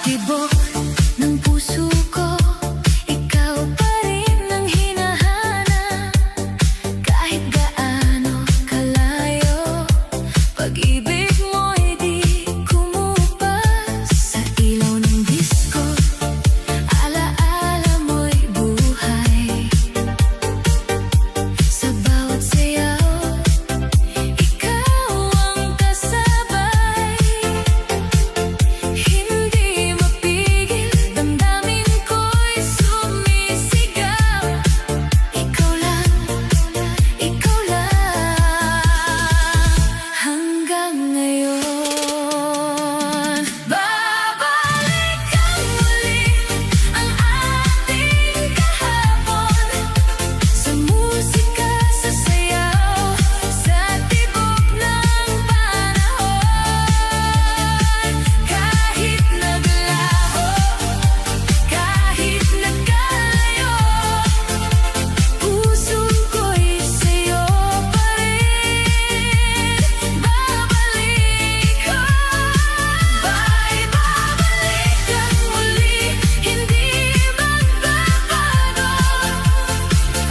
tibok ng puso ko, ikaw pa rin ang hinahanap. Kahit gaano kalayo, pag-ibig mo'y di kumupas. Sa ilaw ng disko, alaala mo'y buhay. Sa bawat sayaw, ikaw ang kasabay. Hindi mapigil, damdamin ko'y sumisigaw. Ikaw lang, ikaw lang. Hanggang ngayon, babalik ang muli ang ating kahapon. Sa musika, sa sayaw, sa tibok ng panahon. Kahit naglaho, kahit nagkalayo, puso ko'y sa'yo pa rin. Babalik ko, babalik ang muli, hindi magbabago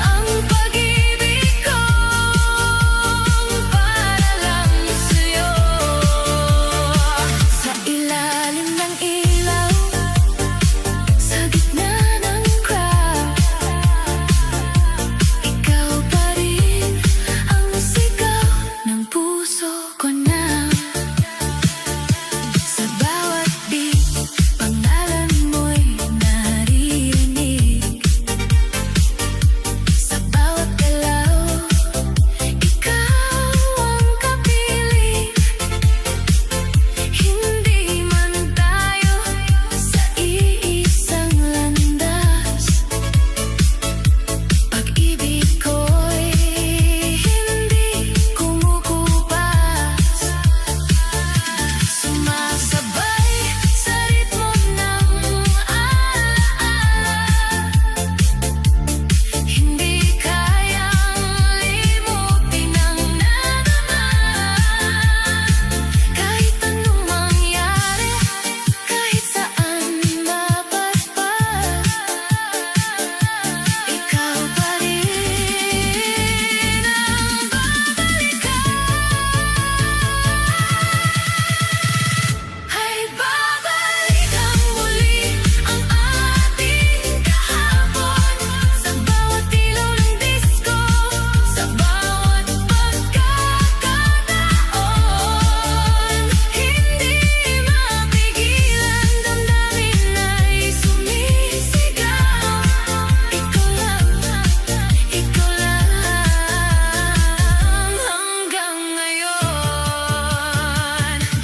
ang pag-ibig ko para lang sa'yo. Sa ilalim ng ilaw, sa gitna ng crowd, ikaw pa rin ang sigaw ng puso ko na. Sa bawat beat, pangalan mo'y naririnig. Sa bawat galaw, ikaw ang kapiling. Hindi man tayo sa iisang landas, pag-ibig ko'y hindi kumukupas. Sumasabay sa ritmo ng alaala, hindi kayang limutin ang nadama. Kahit anong mangyari, kahit saan mapadpad, ikaw pa rin ang babalikan. Ay babalik ang muli ang ating kahapon. Sa bawat ilaw ng disko, sa bawat pagkakataon. Hindi mapigilan, damdamin ay sumisigaw. Ikaw lang, ikaw lang. Hanggang ngayon,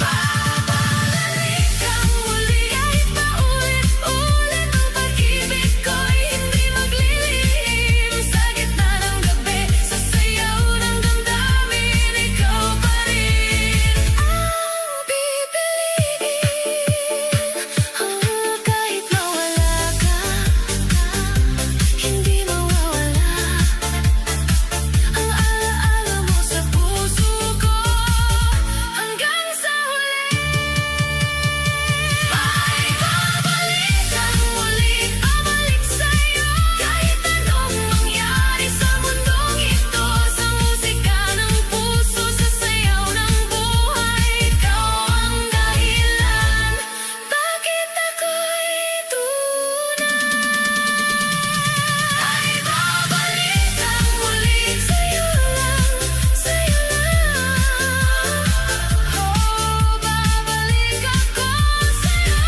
babalik ang muli. Kahit paulit-ulit ang pag-ibig ko'y hindi maglilihim. Sa gitna ng gabi, sa sayaw ng damdamin, ikaw pa rin ang pipiliin. Kahit mawala ka, hindi mawawala ang alaala mo sa puso ko hanggang sa huli. Ay babalik ang muli, babalik sa'yo. Kahit anong mangyari sa mundong ito, sa musika ng puso, sa sayaw ng buhay, ikaw ang dahilan bakit ako'y tunay. Ay babalik ang muli, sa'yo lang, sa'yo lang. Oh, babalik ako sa'yo.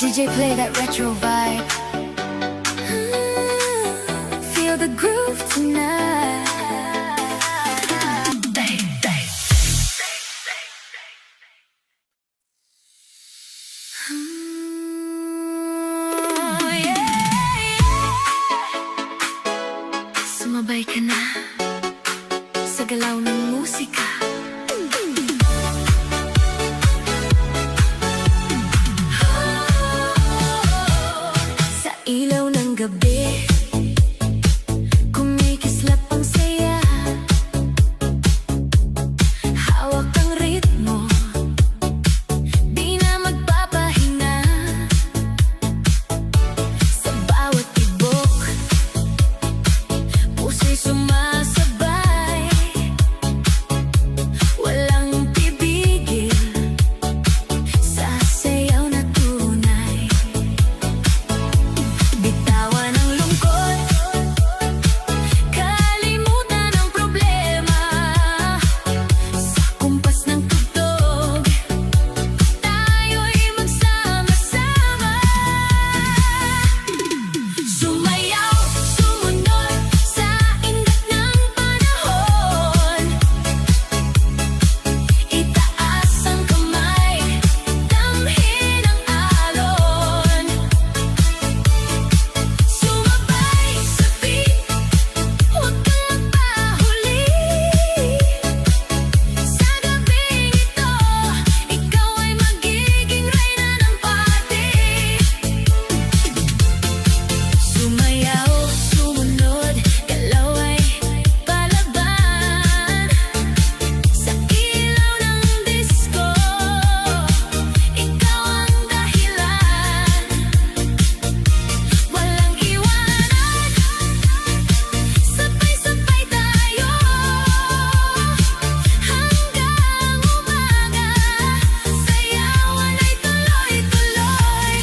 DJ, play that retro vibe. Feel the groove tonight. Sumabay ka na sa galaw ng musika. sumasabay, walang pipigil sa sayaw na tunay. Bitawan ang lungkot, kalimutan ang problema. Sa kumpas ng tugtog, tayo'y magsama-sama. Sumayaw, sumunod sa indak ng panahon. Itaas ang kamay, damhin ang alon. Sumabay sa beat, huwag kang magpahuli. Sa gabing ito, ikaw ay magiging reyna ng party. Sumayaw, sumunod, galaw ay palaban. Sa ilaw ng disco, ikaw ang dahilan. Walang iwanan, sabay-sabay tayo hanggang umaga. Sayawan ay tuloy-tuloy.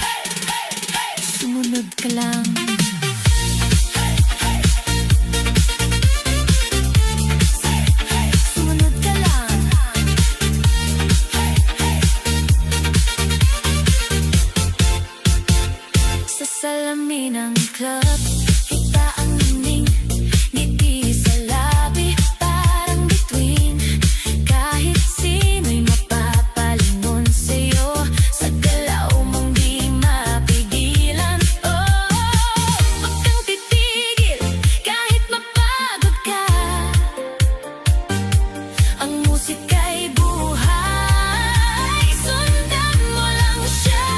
Sumunod ka lang. Sumunod ka lang. Sa salamin ng club, kita ang nining, ngiti sa labi, parang bituin. Kahit sino'y mapapalingon sa'yo, sa galaw mong di mapigilan. Oh, wag kang titigil, kahit mapagod ka. Ang musika'y buhay, sundan mo lang siya.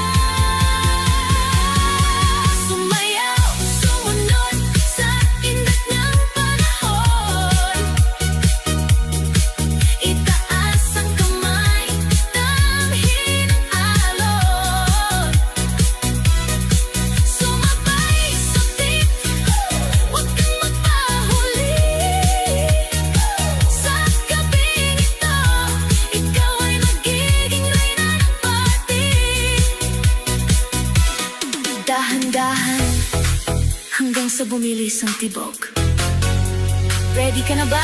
Sumayaw, sumunod sa indak ng panahon. Itaas ang kamay, damhin ang alon. Sumabay sa beat, huwag kang magpahuli. Sa gabing ito, ikaw ay magiging reyna ng party. Dahan-dahan hanggang sa bumilis ang tibok. Ready ka na ba?